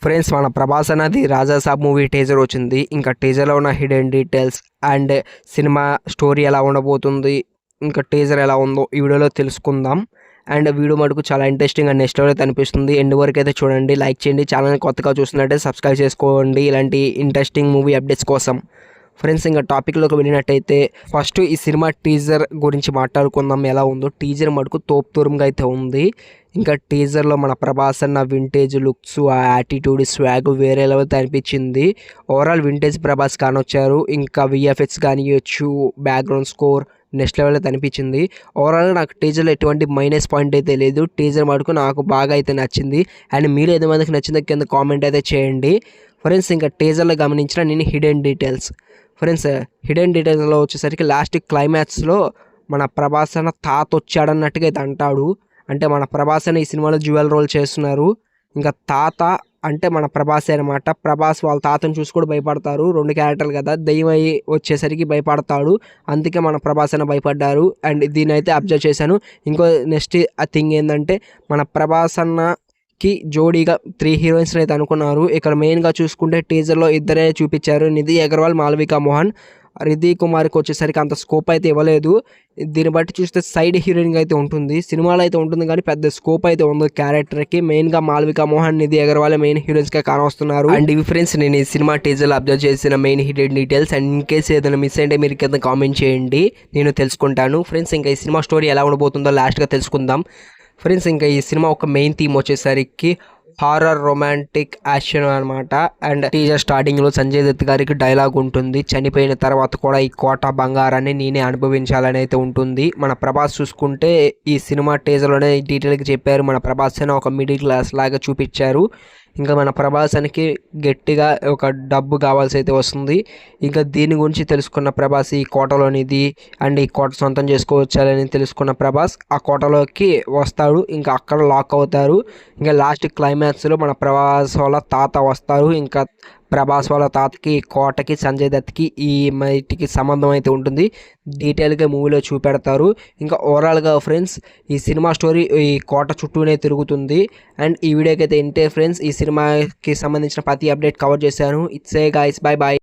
Friends మన ప్రభాస్ అన్నది Raja Saab movie teaser వచ్చింది. ఇంకా టీజర్లో ఉన్న hidden details and cinema story ఎలా ఉండబోతుంది, ఇంకా టీజర్ ఎలా ఉందో ఈ వీడియోలో తెలుసుకుందాం. అండ్ వీడియో మటుకు చాలా ఇంట్రెస్టింగ్ అండ్ నెక్స్ట్ లెవెల్ అనిపిస్తుంది. ఎండ్ వరకు అయితే చూడండి, లైక్ చేయండి, ఛానల్ కొత్తగా చూస్తున్నట్టే సబ్స్క్రైబ్ చేసుకోండి ఇలాంటి ఇంట్రెస్టింగ్ మూవీ అప్డేట్స్ కోసం. ఫ్రెండ్స్ ఇంకా టాపిక్లోకి వెళ్ళినట్టయితే ఫస్ట్ ఈ సినిమా టీజర్ గురించి మాట్లాడుకుందాం. ఎలా ఉందో టీజర్ మటుకు తోపుతూరంగా అయితే ఉంది. ఇంకా టీజర్లో మన ప్రభాస్ అన్న వింటేజ్ లుక్స్, ఆ యాటిట్యూడ్, స్వాగ్ వేరే లెవెల్తో అనిపించింది. ఓవరాల్ వింటేజ్ ప్రభాస్ కానొచ్చారు. ఇంకా విఎఫ్ఎక్స్ కానియొచ్చు, బ్యాక్గ్రౌండ్ స్కోర్ నెక్స్ట్ లెవెల్ అయితే అనిపించింది. ఓవరాల్గా నాకు టీజర్లో ఎటువంటి మైనస్ పాయింట్ అయితే లేదు. టీజర్ మటుకు నాకు బాగా అయితే నచ్చింది. అండ్ మీరు ఎంతమందికి నచ్చిందో కింద కామెంట్ అయితే చేయండి. ఫ్రెండ్స్ ఇంకా టీజర్లో గమనించిన నేను హిడెన్ డీటెయిల్స్. ఫ్రెండ్స్ హిడెన్ డీటెయిల్స్లో వచ్చేసరికి లాస్ట్ క్లైమాక్స్లో మన ప్రభాస్ అన్న తాత వచ్చాడన్నట్టుగా అయితే అంటాడు. అంటే మన ప్రభాస్ అన్న ఈ సినిమాలో జ్యువెల్ రోల్ చేస్తున్నారు. ఇంకా తాత అంటే మన ప్రభాసే అనమాట. ప్రభాస్ వాళ్ళ తాతను చూసి కూడా భయపడతారు. రెండు క్యారెక్టర్లు కదా, దయ్యం అయ్యి వచ్చేసరికి భయపడతాడు. అందుకే మన ప్రభాస్ అన్న భయపడ్డారు. అండ్ దీని అయితే అబ్జర్వ్ చేశాను. ఇంకో నెక్స్ట్ థింగ్ ఏంటంటే మన ప్రభాస్ అన్నకి జోడీగా 3 హీరోయిన్స్ అయితే అనుకున్నారు. ఇక్కడ మెయిన్గా చూసుకుంటే టీజర్లో ఇద్దరే చూపించారు, నిధి అగర్వాల్, మాలవికా మోహన్. రిధి కుమార్కి వచ్చేసరికి అంత స్కోప్ అయితే ఇవ్వలేదు. దీన్ని బట్టి చూస్తే సైడ్ హీరోయిన్గా అయితే ఉంటుంది, సినిమాలో అయితే ఉంటుంది కానీ పెద్ద స్కోప్ అయితే ఉంది క్యారెక్టర్కి. మెయిన్గా మాలవికా మోహన్, నిధి అగర్వాల్ మెయిన్ హీరోయిన్స్గా కానొస్తున్నారు. అండ్ ఇవి ఫ్రెండ్స్ నేను ఈ సినిమా టీజర్లో అబ్జర్వ్ చేసిన main hidden details. And in case ఏదైనా మిస్ అయితే మీరు కింద కామెంట్ చేయండి, నేను తెలుసుకుంటాను. ఫ్రెండ్స్ ఇంకా ఈ సినిమా స్టోరీ ఎలా ఉండబోతుందో లాస్ట్గా తెలుసుకుందాం. ఫ్రెండ్స్ ఇంకా ఈ సినిమా ఒక మెయిన్ థీమ్ వచ్చేసరికి హారర్, రొమాంటిక్, యాక్షన్ అనమాట. అండ్ టీజర్ స్టార్టింగ్లో సంజయ్ దత్ గారికి డైలాగ్ ఉంటుంది, చనిపోయిన తర్వాత కూడా ఈ కోట బంగారాన్ని నేనే అనుభవించాలని అయితే ఉంటుంది. మన ప్రభాస్ చూసుకుంటే ఈ సినిమా టీజర్లోనే డీటెయిల్గా చెప్పారు, మన ప్రభాస్ అని ఒక మిడిల్ క్లాస్ లాగా చూపించారు. ఇంకా మన ప్రభాసానికి గట్టిగా ఒక డబ్బు కావాల్సి అయితే వస్తుంది. ఇంకా దీని గురించి తెలుసుకున్న ప్రభాస్ ఈ కోటలోనిది అండ్ ఈ కోట సొంతం చేసుకోవచ్చాలని తెలుసుకున్న ప్రభాస్ ఆ కోటలోకి వస్తాడు. ఇంకా అక్కడ లాక్ అవుతారు. ఇంకా లాస్ట్ క్లైమాక్స్లో మన ప్రభాస్ వాళ్ళ తాత వస్తారు. ఇంకా ప్రభాస్ వాళ్ళ తాతకి, కోటకి, సంజయ్ దత్కి ఈ మట్టికి సంబంధం అయితే ఉంటుంది. డీటెయిల్గా మూవీలో చూపెడతారు. ఇంకా ఓవరాల్గా ఫ్రెండ్స్ ఈ సినిమా స్టోరీ ఈ కోట చుట్టూనే తిరుగుతుంది. అండ్ ఈ వీడియోకి అయితే ఇంతే ఫ్రెండ్స్, ఈ సినిమాకి సంబంధించిన ప్రతి అప్డేట్ కవర్ చేశాను. It's a guys, bye bye.